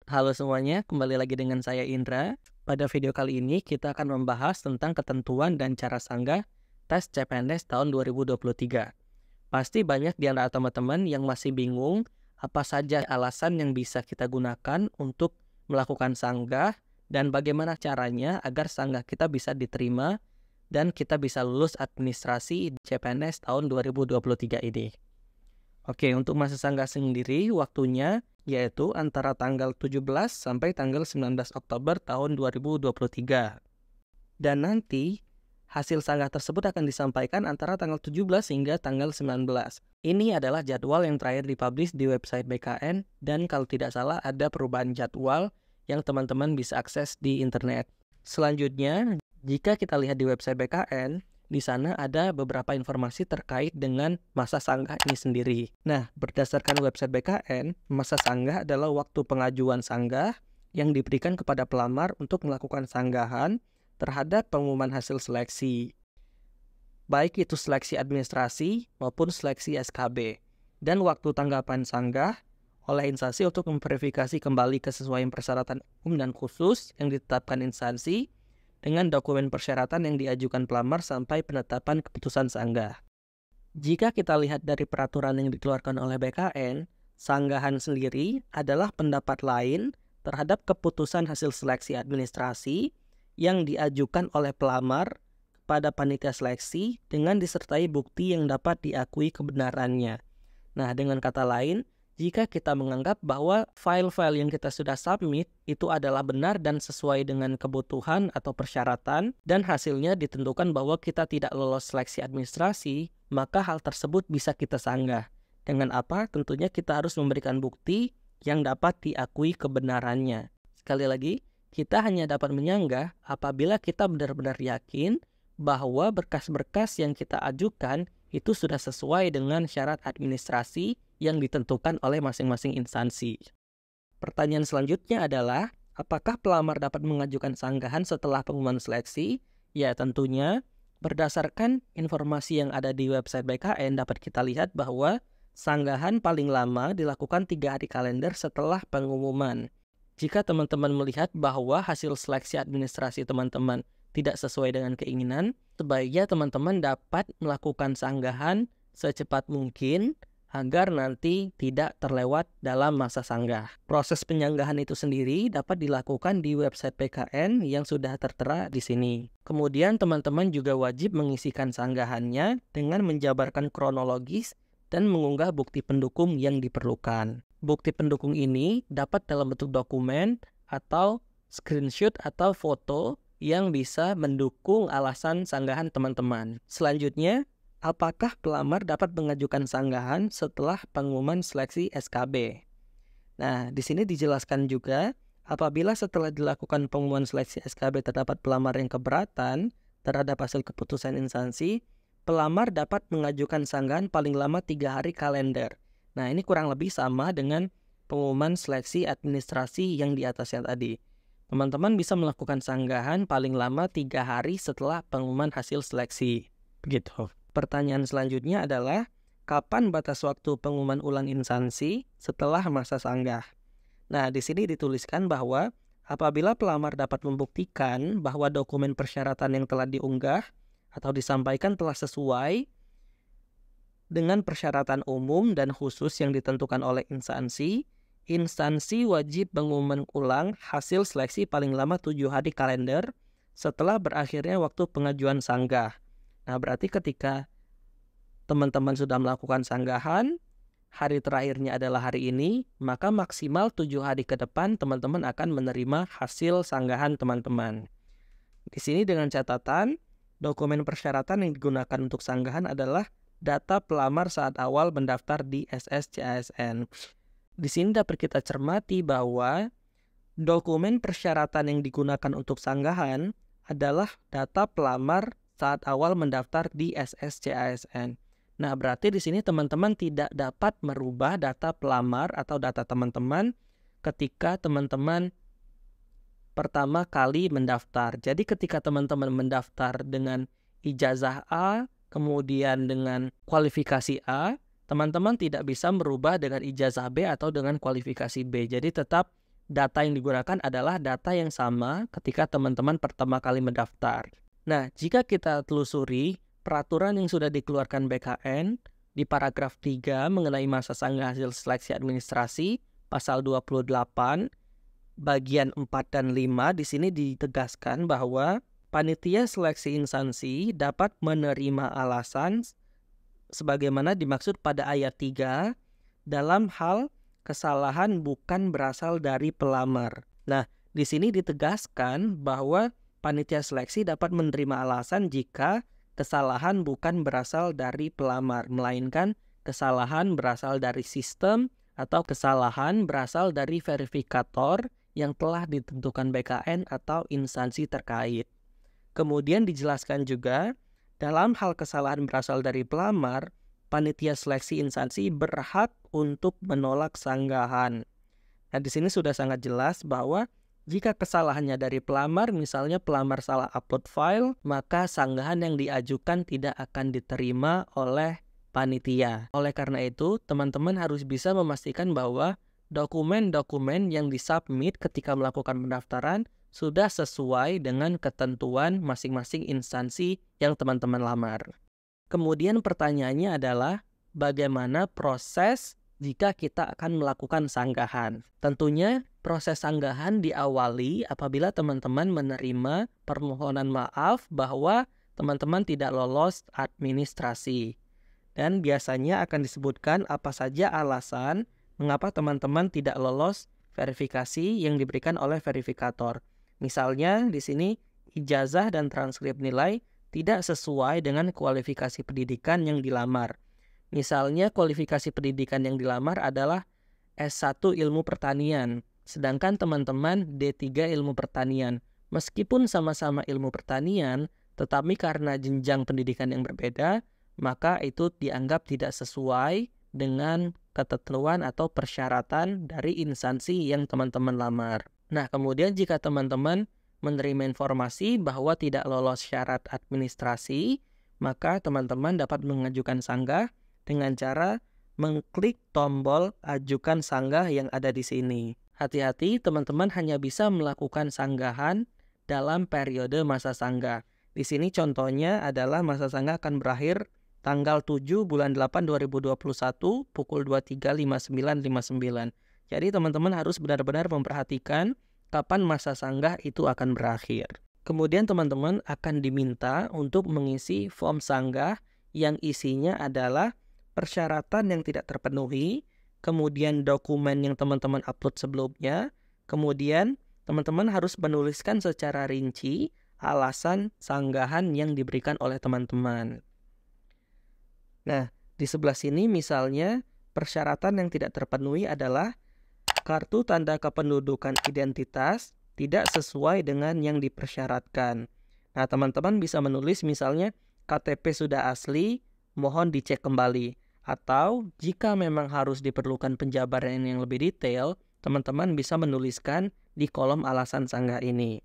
Halo semuanya, kembali lagi dengan saya Indra. Pada video kali ini kita akan membahas tentang ketentuan dan cara sanggah tes CPNS tahun 2023. Pasti banyak di antara teman-teman yang masih bingung apa saja alasan yang bisa kita gunakan untuk melakukan sanggah dan bagaimana caranya agar sanggah kita bisa diterima dan kita bisa lulus administrasi CPNS tahun 2023 ini. Oke, untuk masa sanggah sendiri waktunya yaitu antara tanggal 17 sampai tanggal 19 Oktober tahun 2023. Dan nanti hasil sanggah tersebut akan disampaikan antara tanggal 17 hingga tanggal 19. Ini adalah jadwal yang terakhir dipublish di website BKN dan kalau tidak salah ada perubahan jadwal yang teman-teman bisa akses di internet. Selanjutnya, jika kita lihat di website BKN, di sana ada beberapa informasi terkait dengan masa sanggah ini sendiri. Nah, berdasarkan website BKN, masa sanggah adalah waktu pengajuan sanggah yang diberikan kepada pelamar untuk melakukan sanggahan terhadap pengumuman hasil seleksi. Baik itu seleksi administrasi maupun seleksi SKB. Dan waktu tanggapan sanggah oleh instansi untuk memverifikasi kembali kesesuaian persyaratan umum dan khusus yang ditetapkan instansi dengan dokumen persyaratan yang diajukan pelamar sampai penetapan keputusan sanggah. Jika kita lihat dari peraturan yang dikeluarkan oleh BKN, sanggahan sendiri adalah pendapat lain terhadap keputusan hasil seleksi administrasi yang diajukan oleh pelamar kepada panitia seleksi dengan disertai bukti yang dapat diakui kebenarannya. Nah, dengan kata lain, jika kita menganggap bahwa file-file yang kita sudah submit itu adalah benar dan sesuai dengan kebutuhan atau persyaratan dan hasilnya ditentukan bahwa kita tidak lolos seleksi administrasi, maka hal tersebut bisa kita sanggah. Dengan apa? Tentunya kita harus memberikan bukti yang dapat diakui kebenarannya. Sekali lagi, kita hanya dapat menyanggah apabila kita benar-benar yakin bahwa berkas-berkas yang kita ajukan itu sudah sesuai dengan syarat administrasi yang ditentukan oleh masing-masing instansi. Pertanyaan selanjutnya adalah, apakah pelamar dapat mengajukan sanggahan setelah pengumuman seleksi? Ya, tentunya berdasarkan informasi yang ada di website BKN dapat kita lihat bahwa sanggahan paling lama dilakukan 3 hari kalender setelah pengumuman. Jika teman-teman melihat bahwa hasil seleksi administrasi teman-teman tidak sesuai dengan keinginan, sebaiknya teman-teman dapat melakukan sanggahan secepat mungkin agar nanti tidak terlewat dalam masa sanggah. Proses penyanggahan itu sendiri dapat dilakukan di website PKN yang sudah tertera di sini. Kemudian teman-teman juga wajib mengisikan sanggahannya dengan menjabarkan kronologis dan mengunggah bukti pendukung yang diperlukan. Bukti pendukung ini dapat dalam bentuk dokumen atau screenshot atau foto yang bisa mendukung alasan sanggahan teman-teman. Selanjutnya, apakah pelamar dapat mengajukan sanggahan setelah pengumuman seleksi SKB? Nah, di sini dijelaskan juga, apabila setelah dilakukan pengumuman seleksi SKB terdapat pelamar yang keberatan terhadap hasil keputusan instansi, pelamar dapat mengajukan sanggahan paling lama 3 hari kalender. Nah, ini kurang lebih sama dengan pengumuman seleksi administrasi yang di atasnya tadi. Teman-teman bisa melakukan sanggahan paling lama 3 hari setelah pengumuman hasil seleksi. Begitu. Pertanyaan selanjutnya adalah, kapan batas waktu pengumuman ulang instansi setelah masa sanggah? Nah, di sini dituliskan bahwa apabila pelamar dapat membuktikan bahwa dokumen persyaratan yang telah diunggah atau disampaikan telah sesuai dengan persyaratan umum dan khusus yang ditentukan oleh instansi, instansi wajib mengumumkan ulang hasil seleksi paling lama 7 hari kalender setelah berakhirnya waktu pengajuan sanggah. Nah, berarti ketika teman-teman sudah melakukan sanggahan, hari terakhirnya adalah hari ini, maka maksimal 7 hari ke depan teman-teman akan menerima hasil sanggahan teman-teman. Di sini dengan catatan, dokumen persyaratan yang digunakan untuk sanggahan adalah data pelamar saat awal mendaftar di SSCASN. Di sini dapat kita cermati bahwa dokumen persyaratan yang digunakan untuk sanggahan adalah data pelamar saat awal mendaftar di SSCASN. Nah, berarti di sini teman-teman tidak dapat merubah data pelamar atau data teman-teman ketika teman-teman pertama kali mendaftar. Jadi ketika teman-teman mendaftar dengan ijazah A, kemudian dengan kualifikasi A, teman-teman tidak bisa merubah dengan ijazah B atau dengan kualifikasi B. Jadi tetap data yang digunakan adalah data yang sama ketika teman-teman pertama kali mendaftar. Nah, jika kita telusuri peraturan yang sudah dikeluarkan BKN di paragraf 3 mengenai masa sanggah hasil seleksi administrasi, pasal 28, bagian 4 dan 5, di sini ditegaskan bahwa panitia seleksi instansi dapat menerima alasan sebagaimana dimaksud pada ayat 3 dalam hal kesalahan bukan berasal dari pelamar. Nah, di sini ditegaskan bahwa panitia seleksi dapat menerima alasan jika kesalahan bukan berasal dari pelamar, melainkan kesalahan berasal dari sistem atau kesalahan berasal dari verifikator yang telah ditentukan BKN atau instansi terkait. Kemudian dijelaskan juga, dalam hal kesalahan berasal dari pelamar, panitia seleksi instansi berhak untuk menolak sanggahan. Nah, di sini sudah sangat jelas bahwa jika kesalahannya dari pelamar, misalnya pelamar salah upload file, maka sanggahan yang diajukan tidak akan diterima oleh panitia. Oleh karena itu, teman-teman harus bisa memastikan bahwa dokumen-dokumen yang disubmit ketika melakukan pendaftaran sudah sesuai dengan ketentuan masing-masing instansi yang teman-teman lamar. Kemudian pertanyaannya adalah bagaimana proses jika kita akan melakukan sanggahan. Tentunya proses sanggahan diawali apabila teman-teman menerima permohonan maaf bahwa teman-teman tidak lolos administrasi. Dan biasanya akan disebutkan apa saja alasan mengapa teman-teman tidak lolos verifikasi yang diberikan oleh verifikator. Misalnya di sini ijazah dan transkrip nilai tidak sesuai dengan kualifikasi pendidikan yang dilamar. Misalnya kualifikasi pendidikan yang dilamar adalah S1 Ilmu Pertanian, sedangkan teman-teman D3 Ilmu Pertanian. Meskipun sama-sama ilmu pertanian, tetapi karena jenjang pendidikan yang berbeda, maka itu dianggap tidak sesuai dengan ketentuan atau persyaratan dari instansi yang teman-teman lamar. Nah, kemudian jika teman-teman menerima informasi bahwa tidak lolos syarat administrasi, maka teman-teman dapat mengajukan sanggah dengan cara mengklik tombol ajukan sanggah yang ada di sini. Hati-hati, teman-teman hanya bisa melakukan sanggahan dalam periode masa sanggah. Di sini contohnya adalah masa sanggah akan berakhir tanggal 7 bulan 8 2021 pukul 23.59.59. Jadi teman-teman harus benar-benar memperhatikan kapan masa sanggah itu akan berakhir. Kemudian teman-teman akan diminta untuk mengisi form sanggah yang isinya adalah persyaratan yang tidak terpenuhi, kemudian dokumen yang teman-teman upload sebelumnya, kemudian teman-teman harus menuliskan secara rinci alasan sanggahan yang diberikan oleh teman-teman. Nah, di sebelah sini misalnya persyaratan yang tidak terpenuhi adalah kartu tanda kependudukan identitas tidak sesuai dengan yang dipersyaratkan. Nah, teman-teman bisa menulis misalnya KTP sudah asli, mohon dicek kembali. Atau jika memang harus diperlukan penjabaran yang lebih detail, teman-teman bisa menuliskan di kolom alasan sanggah ini.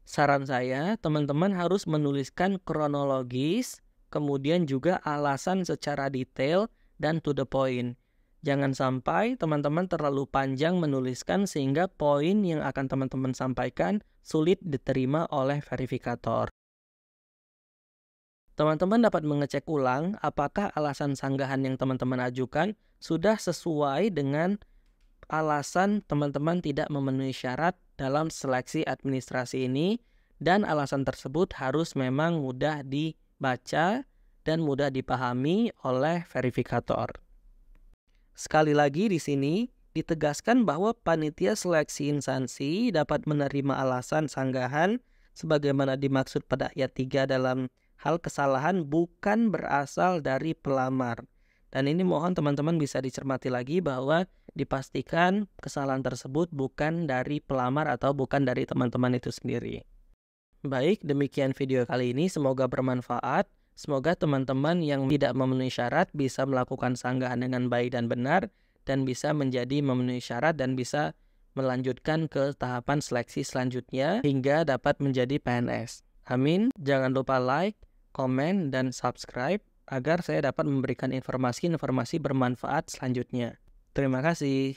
Saran saya, teman-teman harus menuliskan kronologis, kemudian juga alasan secara detail dan to the point. Jangan sampai teman-teman terlalu panjang menuliskan sehingga poin yang akan teman-teman sampaikan sulit diterima oleh verifikator. Teman-teman dapat mengecek ulang apakah alasan sanggahan yang teman-teman ajukan sudah sesuai dengan alasan teman-teman tidak memenuhi syarat dalam seleksi administrasi ini, dan alasan tersebut harus memang mudah dibaca dan mudah dipahami oleh verifikator. Sekali lagi di sini ditegaskan bahwa panitia seleksi instansi dapat menerima alasan sanggahan sebagaimana dimaksud pada ayat 3 dalam hal kesalahan bukan berasal dari pelamar. Dan ini mohon teman-teman bisa dicermati lagi bahwa dipastikan kesalahan tersebut bukan dari pelamar atau bukan dari teman-teman itu sendiri. Baik, demikian video kali ini. Semoga bermanfaat. Semoga teman-teman yang tidak memenuhi syarat bisa melakukan sanggahan dengan baik dan benar, dan bisa menjadi memenuhi syarat dan bisa melanjutkan ke tahapan seleksi selanjutnya hingga dapat menjadi PNS. Amin. Jangan lupa like, komen, dan subscribe agar saya dapat memberikan informasi-informasi bermanfaat selanjutnya. Terima kasih.